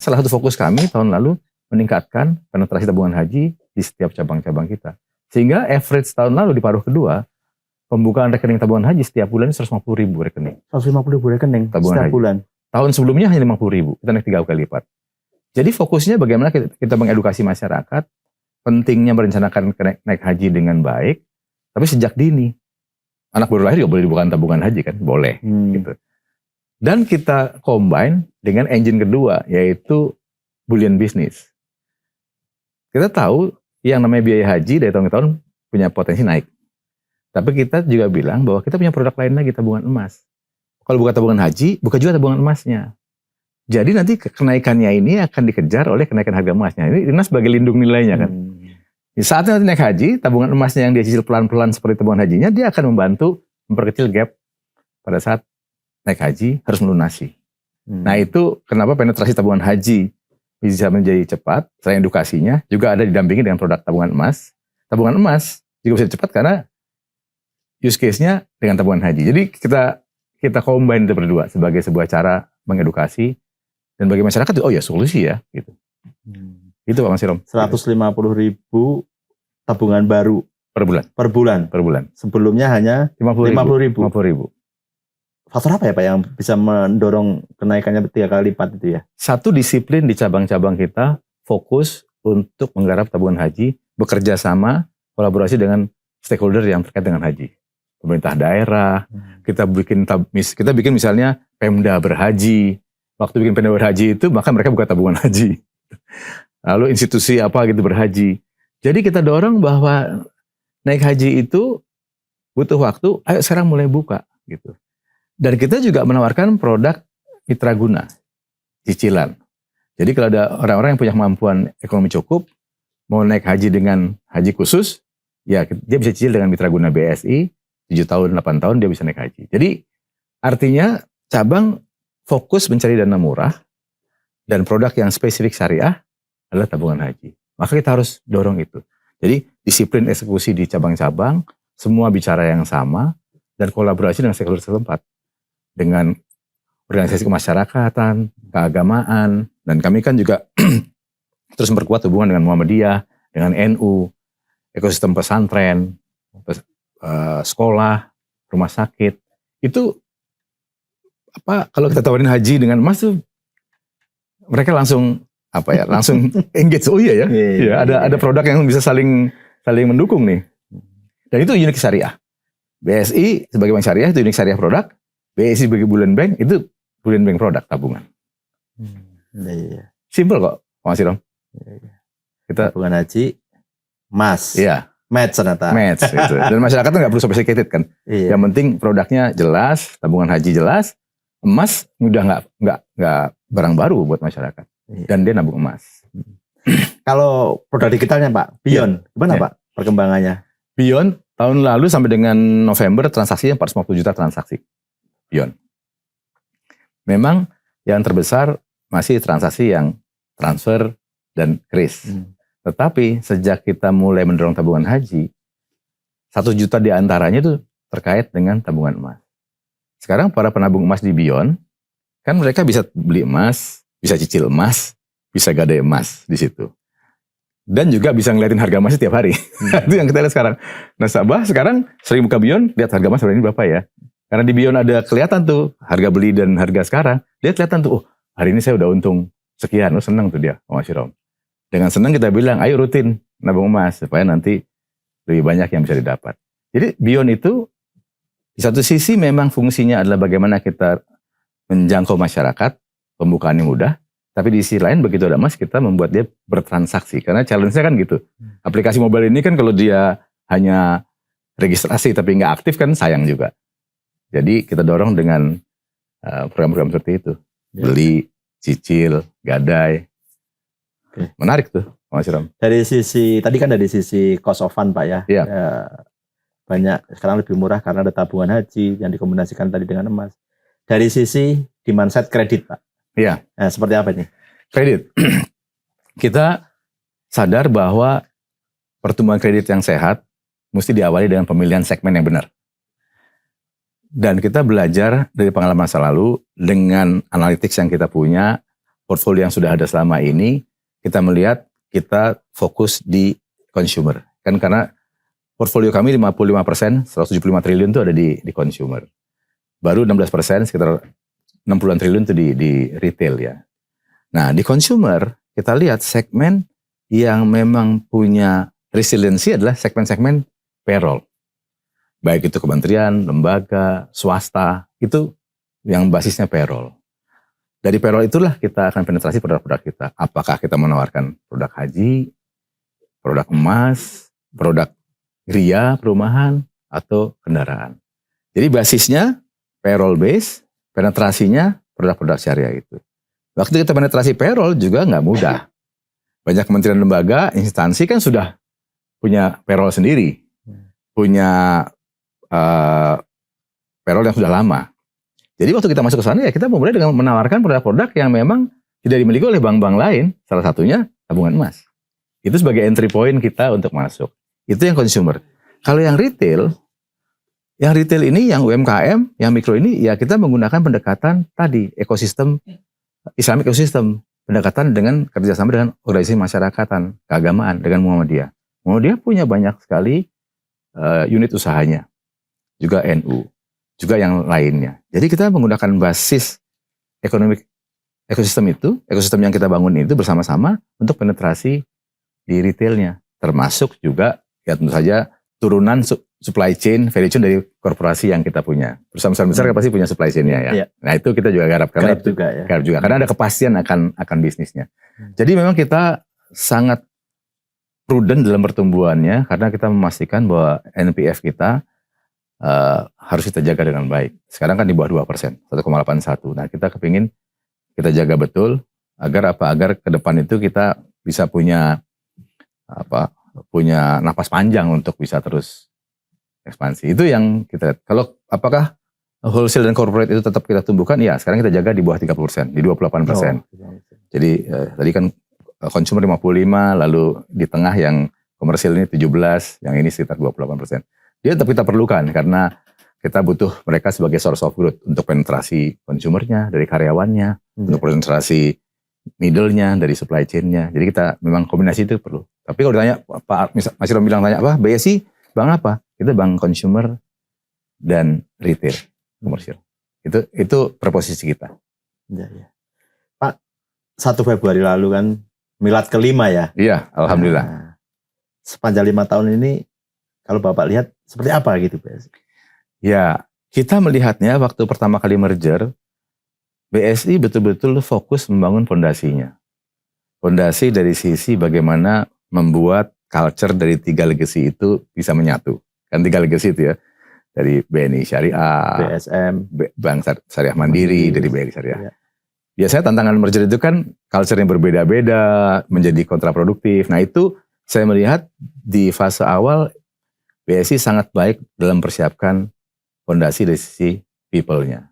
salah satu fokus kami tahun lalu meningkatkan penetrasi tabungan haji di setiap cabang-cabang kita. Sehingga average tahun lalu di paruh kedua, pembukaan rekening tabungan haji setiap bulan 150.000 rekening. 150.000 rekening tabungan setiap haji. bulan. Tahun sebelumnya hanya 50.000, kita naik 3 kali lipat. Jadi fokusnya bagaimana kita mengedukasi masyarakat, pentingnya merencanakan naik haji dengan baik, tapi sejak dini. Anak baru lahir juga boleh dibuka tabungan haji kan, boleh. Gitu. Dan kita combine dengan engine kedua, yaitu bullion business. Kita tahu yang namanya biaya haji dari tahun ke tahun punya potensi naik. Tapi kita juga bilang bahwa kita punya produk lain lagi, tabungan emas. Kalau buka tabungan haji, buka juga tabungan emasnya. Jadi nanti kenaikannya ini akan dikejar oleh kenaikan harga emasnya. Ini sebagai lindung nilainya kan. Saat nanti naik haji, tabungan emasnya yang dia cicil pelan-pelan seperti tabungan hajinya, dia akan membantu memperkecil gap pada saat naik haji harus melunasi. Nah itu kenapa penetrasi tabungan haji bisa menjadi cepat. Selain edukasinya, juga ada didampingi dengan produk tabungan emas. Tabungan emas juga bisa cepat karena use case-nya dengan tabungan haji. Jadi kita combine itu berdua sebagai sebuah cara mengedukasi dan bagi masyarakat, oh ya solusi ya gitu. Itu Pak Mas Irom. 150.000 tabungan baru per bulan. Sebelumnya hanya 50.000. Faktor apa ya Pak yang bisa mendorong kenaikannya 3 kali lipat itu ya? Satu, disiplin di cabang-cabang kita fokus untuk menggarap tabungan haji, bekerja sama, kolaborasi dengan stakeholder yang terkait dengan haji. Pemerintah daerah, kita bikin misalnya Pemda berhaji. Waktu bikin Pemda berhaji itu, maka mereka buka tabungan haji. Lalu institusi apa gitu berhaji. Jadi kita dorong bahwa naik haji itu butuh waktu, ayo sekarang mulai buka gitu. Dan kita juga menawarkan produk mitra guna, cicilan. Jadi kalau ada orang-orang yang punya kemampuan ekonomi cukup, mau naik haji dengan haji khusus, ya dia bisa cicil dengan mitra guna BSI, 7 tahun, 8 tahun dia bisa naik haji. Jadi artinya cabang fokus mencari dana murah dan produk yang spesifik syariah adalah tabungan haji. Maka kita harus dorong itu. Jadi disiplin eksekusi di cabang-cabang, semua bicara yang sama, dan kolaborasi dengan stakeholder setempat. Dengan organisasi kemasyarakatan, keagamaan, dan kami kan juga terus memperkuat hubungan dengan Muhammadiyah, dengan NU, ekosistem pesantren, sekolah, rumah sakit. Itu kalau kita tawarin haji dengan emas tuh mereka langsung engage. Oh iya ya. Ada produk yang bisa saling mendukung nih. Dan itu unik syariah. BSI sebagai bank syariah itu unik syariah produk. BSI sebagai bullion bank itu bullion bank produk tabungan. Simple kok, Pak Mas Irom. Kita tabungan haji emas. Iya. Match ternyata. Match gitu. Dan masyarakat tuh nggak perlu sophisticated kan. Iya. Yang penting produknya jelas, tabungan haji jelas, emas udah nggak barang baru buat masyarakat. Iya. Dan dia nabung emas. Kalau produk digitalnya Pak, Beyond, gimana Pak perkembangannya? Beyond tahun lalu sampai dengan November transaksinya 450 juta transaksi. Beyond. Memang yang terbesar masih transaksi yang transfer dan kris. Tetapi sejak kita mulai mendorong tabungan haji, 1 juta diantaranya itu terkait dengan tabungan emas. Sekarang para penabung emas di Beyond, kan mereka bisa beli emas, bisa cicil emas, bisa gadai emas di situ. Dan juga bisa ngeliatin harga emas setiap hari. Itu yang kita lihat sekarang. Nasabah sekarang sering buka Beyond, lihat harga emas hari ini berapa ya. Karena di Beyond ada kelihatan tuh harga beli dan harga sekarang. Dia kelihatan tuh, oh hari ini saya udah untung sekian. Oh senang tuh dia, Mas Irom. Dengan senang kita bilang, ayo rutin nabung emas supaya nanti lebih banyak yang bisa didapat. Jadi Beyond itu di satu sisi memang fungsinya adalah bagaimana kita menjangkau masyarakat, pembukaannya mudah. Tapi di sisi lain begitu ada emas kita membuat dia bertransaksi. Karena challenge-nya kan gitu. Aplikasi mobile ini kan kalau dia hanya registrasi tapi nggak aktif kan sayang juga. Jadi kita dorong dengan program-program seperti itu. Beli, cicil, gadai. Menarik tuh Mas Irom. Dari sisi, tadi kan dari sisi cost of fund Pak ya. Iya. Banyak, sekarang lebih murah karena ada tabungan haji yang dikombinasikan tadi dengan emas. Dari sisi demand side kredit Pak. Iya. Nah, seperti apa nih? Kredit. Kita sadar bahwa pertumbuhan kredit yang sehat mesti diawali dengan pemilihan segmen yang benar. Dan kita belajar dari pengalaman masa lalu dengan analytics yang kita punya, portfolio yang sudah ada selama ini, kita melihat kita fokus di consumer. Kan karena portfolio kami 55%, 175 triliun itu ada di consumer. Baru 16%, sekitar 60-an triliun itu di retail ya. Nah, di consumer, kita lihat segmen yang memang punya resiliensi adalah segmen-segmen payroll. Baik itu kementerian, lembaga, swasta, itu yang basisnya payroll. Dari payroll itulah kita akan penetrasi produk-produk kita. Apakah kita menawarkan produk haji, produk emas, produk ria, perumahan, atau kendaraan. Jadi basisnya payroll base, penetrasinya produk-produk syariah itu. Waktu kita penetrasi payroll juga nggak mudah. Banyak kementerian lembaga, instansi kan sudah punya payroll sendiri. Punya payroll yang sudah lama. Jadi waktu kita masuk ke sana ya kita memulai dengan menawarkan produk-produk yang memang tidak dimiliki oleh bank-bank lain. Salah satunya tabungan emas. Itu sebagai entry point kita untuk masuk. Itu yang consumer. Kalau yang retail ini yang UMKM, yang mikro ini ya kita menggunakan pendekatan tadi ekosistem Islamic ekosistem, pendekatan dengan kerjasama dengan organisasi masyarakatan, keagamaan dengan Muhammadiyah. Muhammadiyah punya banyak sekali unit usahanya, juga NU, juga yang lainnya. Jadi kita menggunakan basis ekonomi ekosistem itu, ekosistem yang kita bangun itu bersama-sama untuk penetrasi di retailnya, termasuk juga ya tentu saja turunan supply chain, value chain dari korporasi yang kita punya. Perusahaan besar pasti punya supply chain-nya ya. Iya. Nah itu kita juga garap karena garap juga karena ada kepastian akan bisnisnya. Jadi memang kita sangat prudent dalam pertumbuhannya karena kita memastikan bahwa NPF kita harus kita jaga dengan baik. Sekarang kan di bawah 2%, 1,81. Nah kita kepingin kita jaga betul agar ke depan itu kita bisa punya napas panjang untuk bisa terus ekspansi. Itu yang kita lihat. Kalau apakah wholesale dan corporate itu tetap kita tumbuhkan? Ya, sekarang kita jaga di bawah 30%, di 28%. Jadi tadi kan consumer 55, lalu di tengah yang komersial ini 17, yang ini sekitar 28%. Dia tetap kita perlukan karena kita butuh mereka sebagai source of growth untuk penetrasi konsumernya, dari karyawannya, untuk penetrasi middle-nya, dari supply chain-nya. Jadi kita memang kombinasi itu perlu. Tapi kalau ditanya, Pak Mas Irom bilang tanya apa? BSI bank apa? Kita bank consumer dan retail komersial. Itu proposisi kita. Ya. Pak, 1 Februari lalu kan milad kelima ya? Iya, alhamdulillah. Nah, sepanjang 5 tahun ini kalau Bapak lihat seperti apa gitu BSI? Ya, kita melihatnya waktu pertama kali merger, BSI betul-betul fokus membangun fondasinya. Fondasi dari sisi bagaimana membuat culture dari 3 legacy itu bisa menyatu. Kan 3 legacy itu ya, dari BNI Syariah, BSM, Bank Syariah Mandiri, dari BNI Syariah. Ya. Biasanya tantangan merger itu kan culture yang berbeda-beda, menjadi kontraproduktif. Nah itu saya melihat di fase awal BSI sangat baik dalam persiapkan fondasi dari sisi people-nya.